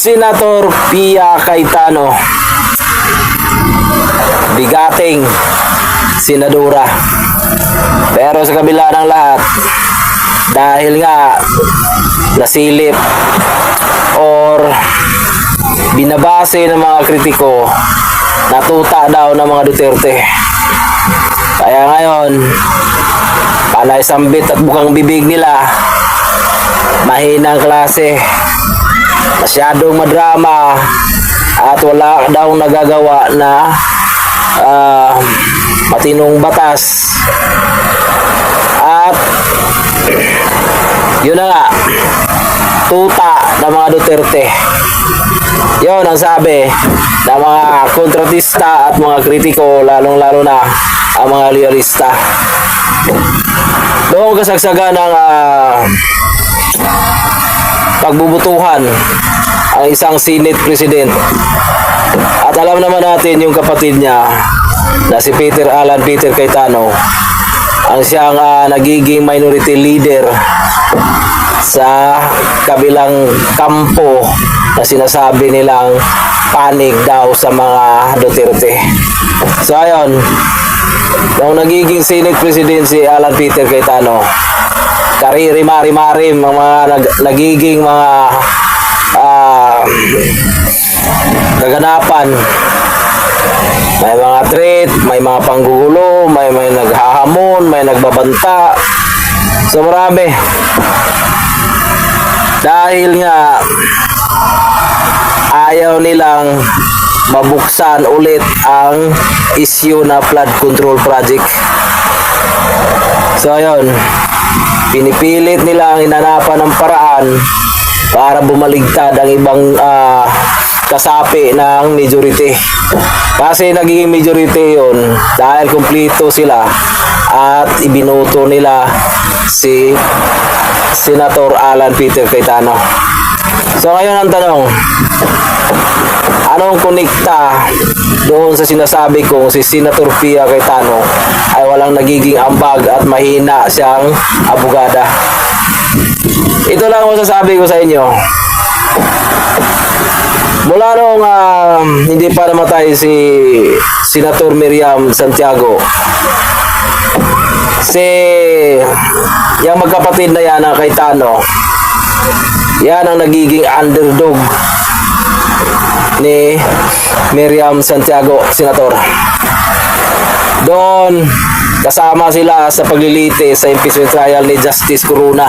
Senator Pia Cayetano, bigating senadora. Pero sa kabila ng lahat, dahil nga nasilip or binabase ng mga kritiko, natuta daw ng mga Duterte. Kaya ngayon, panay sambit at bukang bibig nila, mahinang klase, masyadong madrama, at wala daw nagagawa na matinong batas. At yun na nga, tuta ng mga Duterte. Yun ang sabi ng mga kontratista at mga kritiko, lalong-lalo na ang mga loyalista. Doon kasagsagan ng pagbubutuhan ang isang Senate President. At alam naman natin yung kapatid niya na si Alan Peter Cayetano, ang siyang nagiging minority leader sa kabilang kampo na sinasabi nilang panig daw sa mga Duterte. So ayun, nung nagiging Senate President si Alan Peter Cayetano, kariri-mari-marim ang mga nagiging mga kaganapan. May mga threat, may mga panggugulo, may naghahamon, may nagbabanta. So marami. Dahil nga ayaw nilang mabuksan ulit ang issue na flood control project. So ayun, pinipilit nila ang hinanapan ng paraan para bumaligtad ang ibang kasapi ng majority. Kasi naging majority yun dahil kumpleto sila at ibinuto nila si Senator Alan Peter Cayetano. So ngayon ang tanong, anong konekta doon sa sinasabi kong si Senator Pia Cayetano ay walang nagiging ambag at mahina siyang abogada? Ito lang ang masasabi ko sa inyo. Mula nung hindi pa namatay si Senator Miriam Santiago, yung magkapatid na yan ng Cayetano, yan ang nagiging underdog ni Miriam Santiago, Senator. Doon kasama sila sa paglilite sa impeachment trial ni Justice Corona.